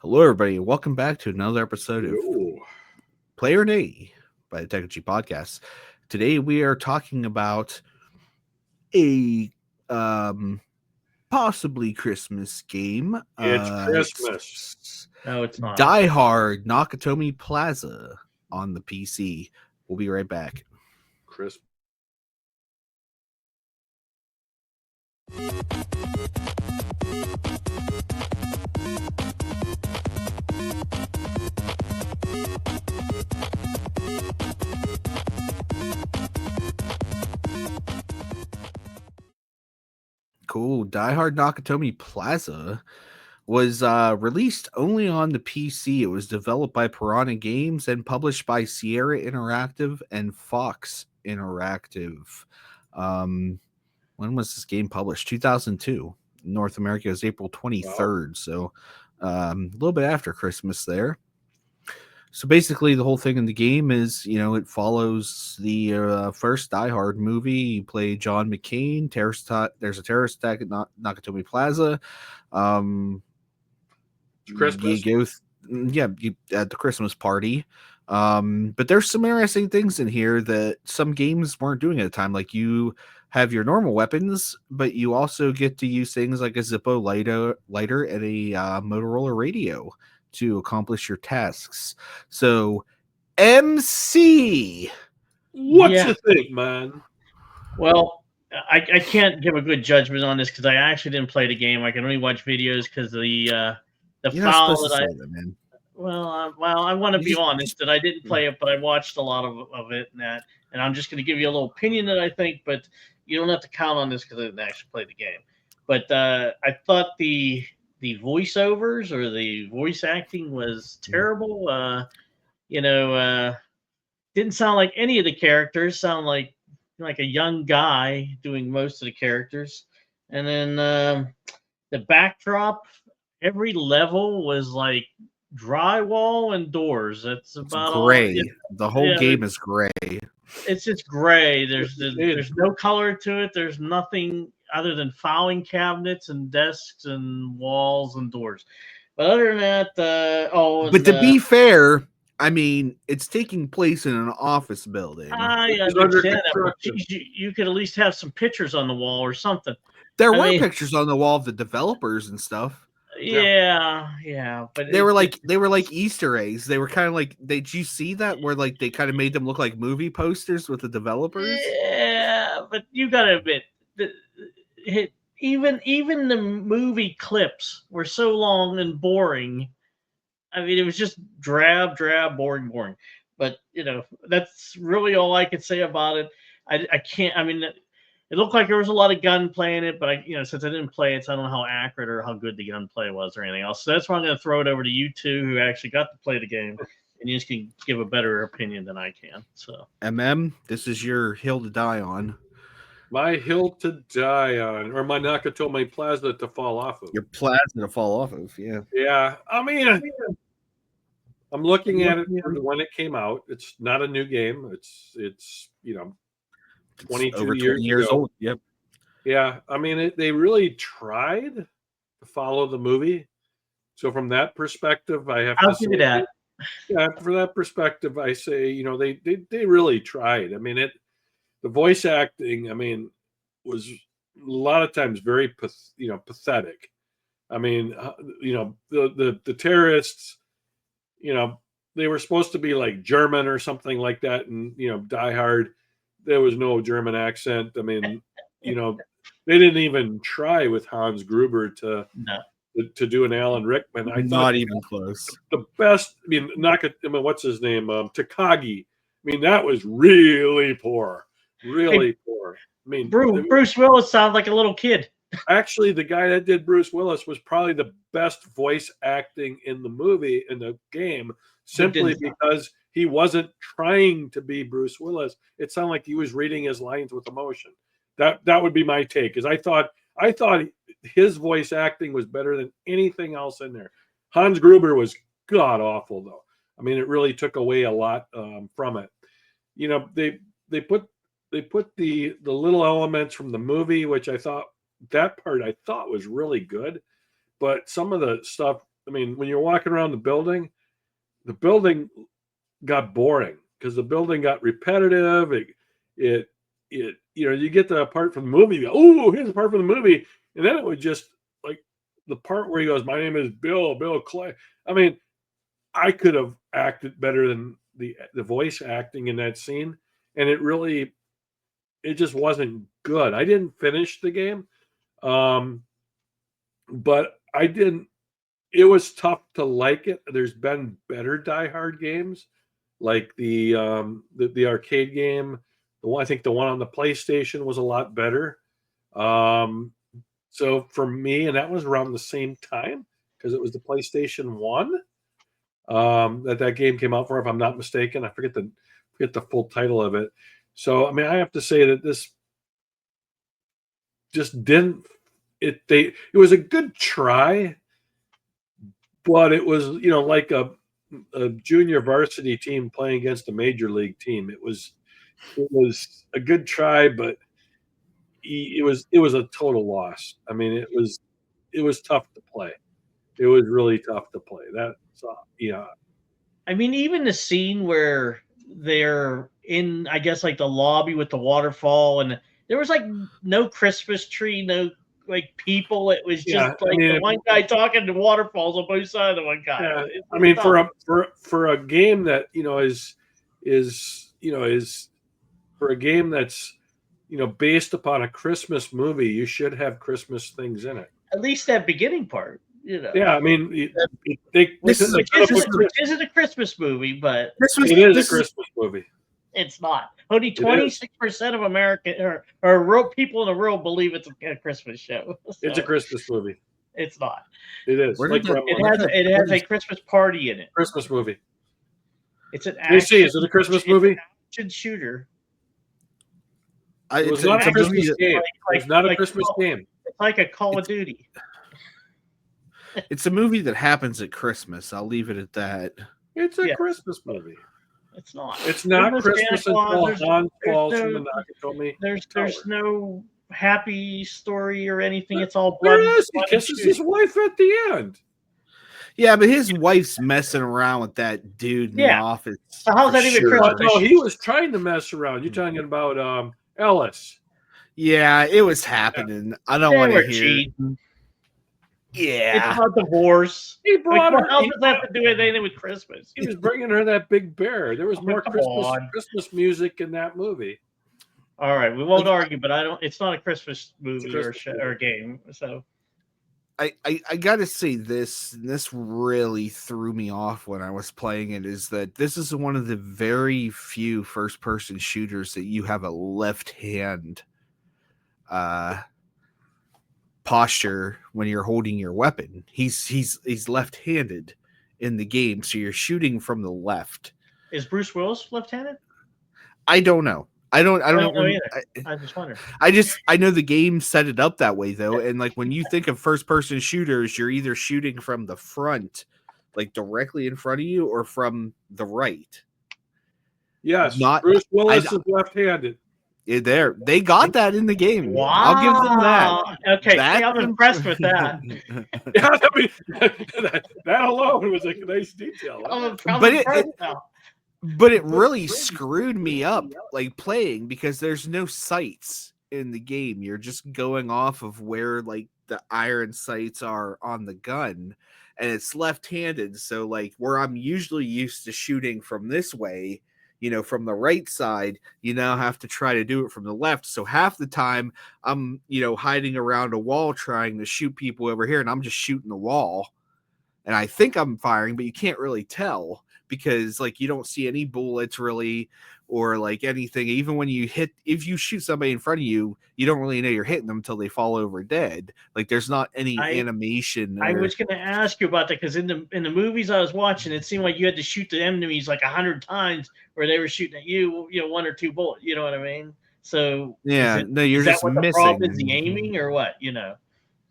Hello, everybody. Welcome back to another episode of Yo. Player Day by the Techegy podcast. Today, we are talking about a possibly Christmas game. It's Christmas. No, it's not. Die Hard Nakatomi Plaza on the PC. We'll be right back. Christmas. Cool. Die Hard Nakatomi Plaza was released only on the PC. It was developed by Piranha Games and published by Sierra Interactive and Fox Interactive. When was this game published? 2002. In North America is April 23rd. Wow. So a little bit after Christmas there. So basically, the whole thing in the game is, it follows the first Die Hard movie. You play John McClane. There's a terrorist attack at Nakatomi Plaza. Christmas. You at the Christmas party. But there's some interesting things in here that some games weren't doing at the time. Like, you have your normal weapons, but you also get to use things like a Zippo lighter and a Motorola radio to accomplish your tasks. So, MC, what you think, man? Well, I can't give a good judgment on this because I actually didn't play the game. I can only watch videos because the file that I. Man. Well, I want to be honest that I didn't play it, but I watched a lot of it, and I'm just going to give you a little opinion that I think, but you don't have to count on this because I didn't actually play the game. But I thought the voiceovers or the voice acting was terrible. Didn't sound like any of the characters. Sound like a young guy doing most of the characters. And then the backdrop, every level was like drywall and doors. That's about gray. all. The whole game is gray. It's just gray. There's no color to it. There's nothing other than filing cabinets and desks and walls and doors. But other than that, to be fair, I mean, it's taking place in an office building. I understand that, but you could at least have some pictures on the wall or something. There were pictures on the wall of the developers and stuff. Yeah, but they were like Easter eggs. They were kind of like, did you see that where like they kind of made them look like movie posters with the developers? Yeah, but you gotta admit even the movie clips were so long and boring. I mean, it was just drab, boring. But that's really all I could say about it. I can't. I mean, it looked like there was a lot of gunplay in it, but since I didn't play it, so I don't know how accurate or how good the gunplay was or anything else. So that's why I'm going to throw it over to you two, who actually got to play the game, and you just can give a better opinion than I can. So, this is your hill to die on. My hill to die on, or my Nakatomi Plaza to fall off of. Your plaza to fall off of, yeah. Yeah, I mean, I'm looking at it when it came out. It's not a new game. It's 22 over 20 years ago. old. Yep. Yeah, I mean, they really tried to follow the movie. So from that perspective, I have I'll to give you that. Yeah, for that perspective, I say, they really tried. I mean, the voice acting, I mean, was a lot of times very pathetic. I mean, the terrorists, they were supposed to be like German or something like that, and Die Hard, there was no German accent. I mean, they didn't even try with Hans Gruber to do an Alan Rickman. I not even close. The best, what's his name? Techegy. I mean, that was really poor. Really poor. I mean, Bruce Willis sounds like a little kid. Actually, the guy that did Bruce Willis was probably the best voice acting in the movie, in the game, simply because he wasn't trying to be Bruce Willis. It sounded like he was reading his lines with emotion. That would be my take, because I thought his voice acting was better than anything else in there. Hans Gruber was god awful, though. I mean, it really took away a lot from it. They put the little elements from the movie, which I thought was really good, but some of the stuff I mean, when you're walking around the building got boring because the building got repetitive. It you get the part from the movie. You go, oh, here's the part from the movie, and then it would just like the part where he goes, "My name is Bill Clay." I mean, I could have acted better than the voice acting in that scene, and it just wasn't good. I didn't finish the game, but I didn't. It was tough to like it. There's been better Die Hard games, like the arcade game. I think the one on the PlayStation was a lot better. So for me, and that was around the same time because it was the PlayStation 1 that game came out for, if I'm not mistaken. I forget the full title of it. So I mean, I have to say that this just didn't. It was a good try, but it was like a junior varsity team playing against a major league team. It was a good try, but it was a total loss. I mean, it was tough to play. It was really tough to play. Yeah. I mean, even the scene where they're in, I guess, like the lobby with the waterfall, and there was like no Christmas tree, no like people. It was just the one guy talking to waterfalls on both sides of one guy. Yeah, I mean, for a game that is for a game that's based upon a Christmas movie, you should have Christmas things in it. At least that beginning part. Yeah, I mean, which isn't a Christmas movie, but it is a Christmas movie. It's not. Only 26% of American or people in the world believe it's a Christmas show. So it's a Christmas movie. It's not. It is. It has a Christmas party in it. Christmas movie. It's an action. Is it a Christmas movie? Action shooter. It's not a Christmas game. It's not a Christmas game. It's like a Call of Duty. It's a movie that happens at Christmas. I'll leave it at that. It's a Christmas movie. It's not. It's not Christmas until Hans falls from the Nakatomi. There's no happy story or anything. It's all blood. There is. He kisses his wife at the end. Yeah, but his wife's messing around with that dude in the office. So how's that even Christmas? No, he was trying to mess around. You're talking about Ellis. Yeah, it was happening. I don't want to hear. Yeah, it's about divorce. He brought her. How does that have to do anything with Christmas? He was bringing her that big bear. There was more Christmas music in that movie. All right, we won't argue, but it's not a Christmas movie or game. So, I gotta say this really threw me off when I was playing it. Is that this is one of the very few first-person shooters that you have a left hand posture when you're holding your weapon. He's left-handed in the game, so you're shooting from the left. Is Bruce Willis left-handed? I don't know. I don't know either. I just wonder. I know the game set it up that way though, and like when you think of first-person shooters, you're either shooting from the front, like directly in front of you, or from the right. Yes, Bruce Willis is left-handed. They got that in the game. Wow. I'll give them that. Okay, I'm impressed with that. Yeah, I mean, that alone was a nice detail. But it really screwed me up, like playing, because there's no sights in the game. You're just going off of where like the iron sights are on the gun, and it's left-handed. So like where I'm usually used to shooting from this way, from the right side, you now have to try to do it from the left. So half the time I'm, hiding around a wall trying to shoot people over here, and I'm just shooting the wall. And I think I'm firing, but you can't really tell because like you don't see any bullets really or like anything. Even when if you shoot somebody in front of you, you don't really know you're hitting them until they fall over dead. Like there's not any animation. I was going to ask you about that because in the movies I was watching, it seemed like you had to shoot the enemies like 100 times where they were shooting at you, one or two bullets. You know what I mean? So you're just missing. The problem is the aiming or what?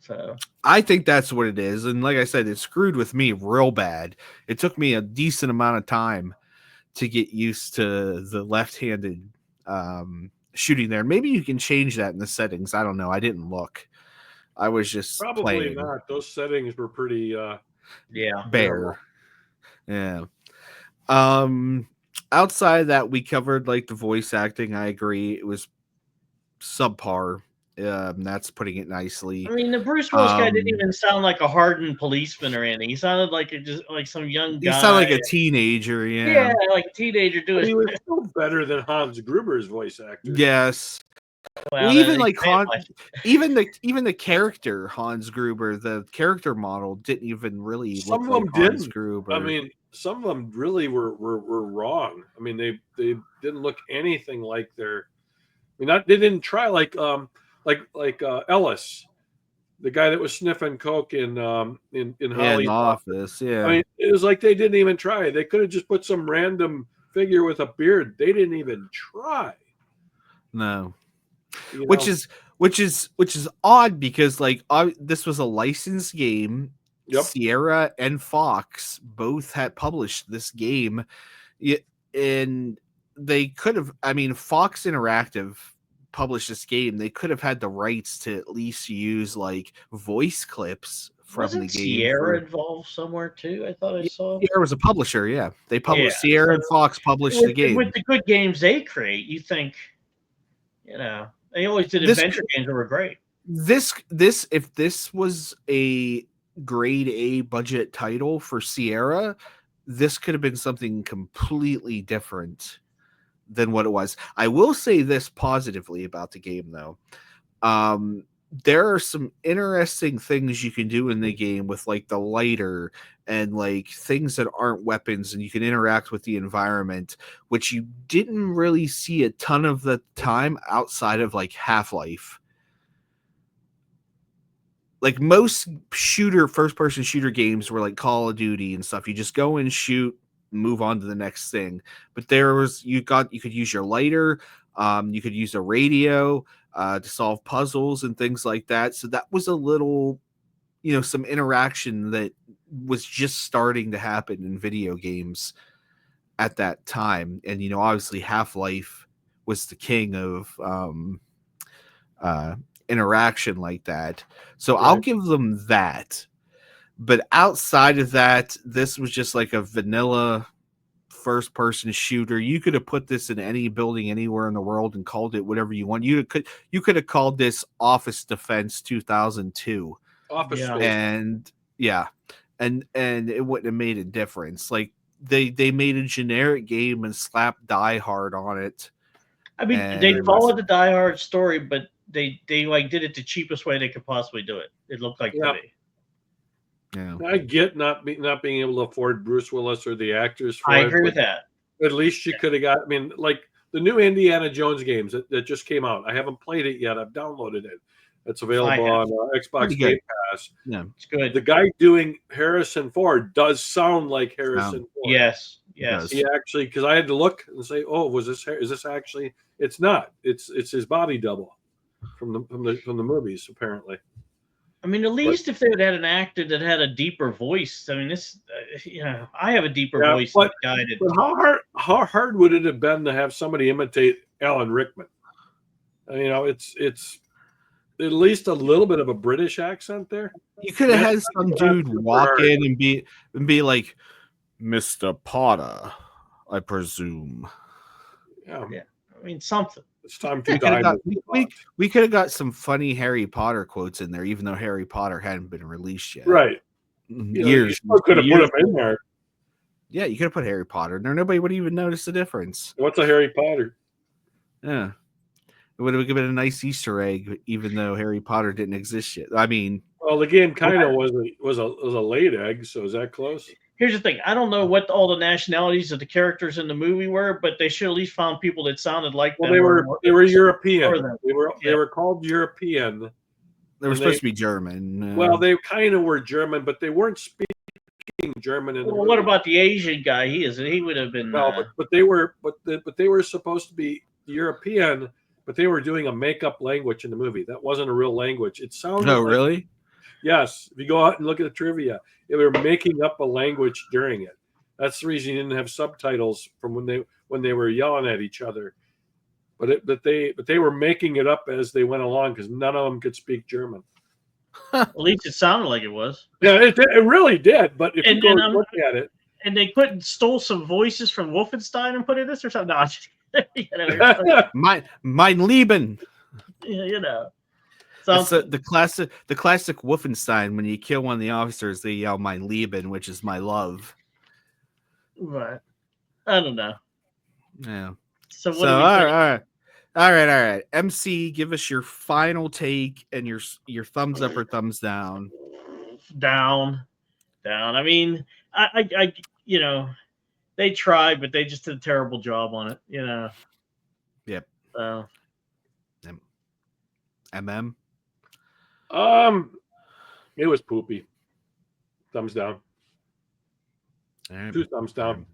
So I think that's what it is. And like I said, it screwed with me real bad. It took me a decent amount of time to get used to the left-handed shooting there. Maybe you can change that in the settings. I don't know. I didn't look. I was just probably playing. Not. Those settings were pretty Yeah. Bear. Yeah. Outside of that, we covered like the voice acting. I agree, it was subpar. That's putting it nicely. I mean, the Bruce Willis guy didn't even sound like a hardened policeman or anything. He sounded like just like some young guy. He sounded like a teenager. Yeah, like a teenager doing. He was still better than Hans Gruber's voice actor. Yes. Well, even like even the character Hans Gruber, the character model didn't even really Some look of like them Hans didn't. Gruber. I mean, some of them really were wrong. I mean, they didn't look anything like their. I mean, they didn't try like Ellis, the guy that was sniffing coke in Holly's office. Yeah, I mean, it was like they didn't even try. They could have just put some random figure with a beard. They didn't even try. No. You Which know? is odd because like this was a licensed game. Yep. Sierra and Fox both had published this game, and they could have. I mean, Fox Interactive published this game. They could have had the rights to at least use like voice clips from Wasn't the game. Sierra involved somewhere too? I thought I saw. Sierra was a publisher. Yeah, they published. Sierra and Fox published the game with the good games they create. You think, they always did adventure games that were great. If this was a grade A budget title for Sierra, this could have been something completely different than what it was. I will say this positively about the game though. There are some interesting things you can do in the game with like the lighter and like things that aren't weapons, and you can interact with the environment, which you didn't really see a ton of the time outside of like Half-Life. Like most first-person shooter games were like Call of Duty and stuff. You just go and shoot, move on to the next thing. But you could use your lighter, you could use a radio to solve puzzles and things like that. So that was a little, some interaction that was just starting to happen in video games at that time. And obviously Half-Life was the king of interaction like that. So right. I'll give them that. But outside of that, this was just like a vanilla first-person shooter. You could have put this in any building anywhere in the world and called it whatever you want. You could have called this Office Defense 2002. Office Space. And yeah. And it wouldn't have made a difference. Like they made a generic game and slapped Die Hard on it. I mean, they followed the Die Hard story, but they like did it the cheapest way they could possibly do it. It looked like to me. Yeah, I get not being able to afford Bruce Willis or the actors. I agree with that. At least you could have got. I mean, like the new Indiana Jones games that just came out. I haven't played it yet. I've downloaded it. It's available on Xbox Game Pass. Yeah, it's good. The guy doing Harrison Ford does sound like Harrison Ford. Yes. He actually, because I had to look and say, "Oh, is this actually?" It's not. It's his body double from the movies, apparently. I mean, at least if they would have had an actor that had a deeper voice. I mean, this, I have a deeper voice than the guy did. But how hard would it have been to have somebody imitate Alan Rickman? It's at least a little bit of a British accent there. You could have had some dude walk in and be like, "Mr. Potter, I presume." Yeah. I mean, something. It's time to die. We could have got some funny Harry Potter quotes in there, even though Harry Potter hadn't been released yet. Right. You could have put him in there. Yeah, you could have put Harry Potter in there. Nobody would even notice the difference. What's a Harry Potter? Yeah. It would have given a nice Easter egg, even though Harry Potter didn't exist yet. I mean, well, the game kind of was a laid egg, so is that close? Here's the thing. I don't know what all the nationalities of the characters in the movie were, but they should at least found people that sounded like them. They were European. They were called European. They were supposed to be German. Well, they kind of were German, but they weren't speaking German. Well, what about the Asian guy? He would have been. Well, but they were supposed to be European, but they were doing a make-up language in the movie. That wasn't a real language. It sounded. No, really? Yes. If you go out and look at the trivia, they were making up a language during it. That's the reason you didn't have subtitles from when they were yelling at each other. But they were making it up as they went along because none of them could speak German. At least it sounded like it was. Yeah, it really did. But if you go look at it, and they stole some voices from Wolfenstein and put in this or something. No, Mein Lieben. You know. It's the classic Wolfenstein. When you kill one of the officers, they yell "Mein Lieben," which is my love. Right. I don't know. Yeah. So what? All right. MC, give us your final take and your thumbs up or thumbs down. Down. I mean, I you know, they tried, but they just did a terrible job on it. You know. Yep. So. MM. It was poopy. Thumbs down. Right. 2 thumbs down.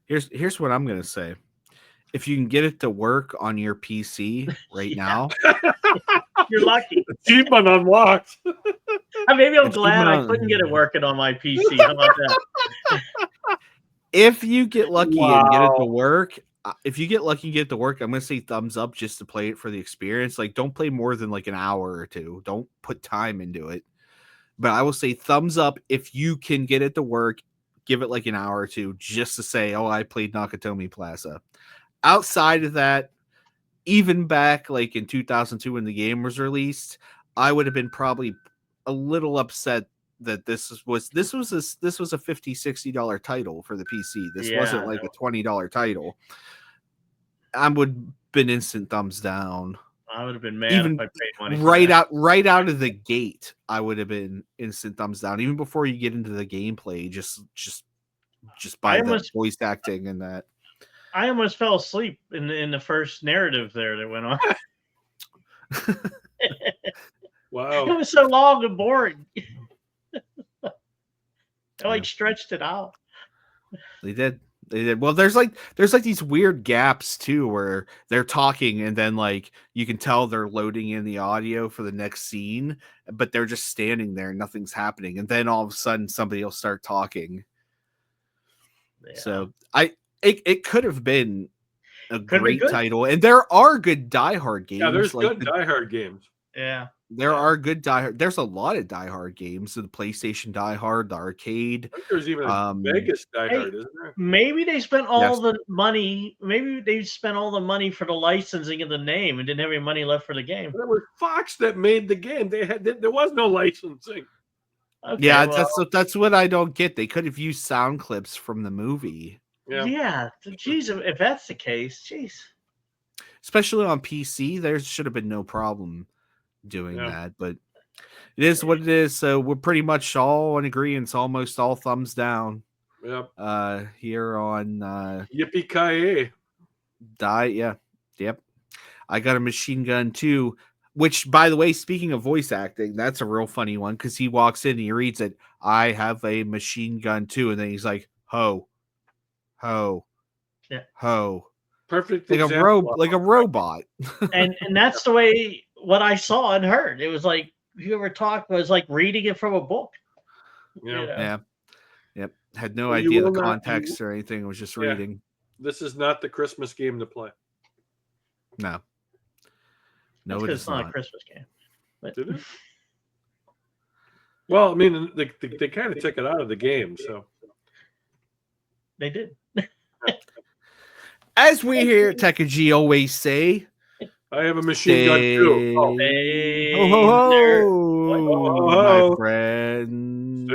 Here's what I'm gonna say. If you can get it to work on your PC right now, you're lucky. Achievement unlocked. Maybe I'm glad I couldn't get it working on my PC. How about that? If you get lucky and get it to work, I'm gonna say thumbs up just to play it for the experience. Like, don't play more than like an hour or two. Don't put time into it. But I will say thumbs up if you can get it to work. Give it like an hour or two just to say, oh, I played Nakatomi Plaza. Outside of that, even back like in 2002 when the game was released, I would have been probably a little upset that this was a $50-$60 title for the PC. This wasn't like a $20 title. I would have been instant thumbs down. I would have been mad if I paid money. Right out of the gate, I would have been instant thumbs down. Even before you get into the gameplay, just by the voice acting and that. I almost fell asleep in the first narrative there that went on. Wow. It was so long and boring. I stretched it out. They did. Well, there's like these weird gaps too where they're talking and then like you can tell they're loading in the audio for the next scene, but they're just standing there, nothing's happening, and then all of a sudden somebody will start talking. Yeah. So it could have been a great title, and there are good Die Hard games. Yeah, there's good Die Hard games. Yeah. There are good Die Hard. There's a lot of Die Hard games. The PlayStation Die Hard, the arcade. I think there's even a Vegas Die Hard, isn't there? Maybe they spent all the money. Maybe they spent all the money for the licensing of the name and didn't have any money left for the game. It was Fox that made the game. There was no licensing. Okay, yeah, that's what I don't get. They could have used sound clips from the movie. Yeah. Geez, if that's the case, geez. Especially on PC, there should have been no problem doing that, but it is what it is. So we're pretty much all in agreement, almost all thumbs down. Yep. Here on Yippee-ki-yay. Yep. I got a machine gun too, which, by the way, speaking of voice acting, that's a real funny one because he walks in and he reads it. I have a machine gun too, and then he's like, ho, ho. Perfect. Like a robot. and that's the way what I saw and heard. It was like whoever talked was like reading it from a book. Yeah. Yep. Had no idea the context or anything. It was just reading. This is not the Christmas game to play. No, it's not a Christmas game. But... Did it? Well, I mean, they kind of took it out of the game, so they did. As we here at Techegy always say, I have a machine gun too. Oh. Hey, ho, ho, ho, my friends.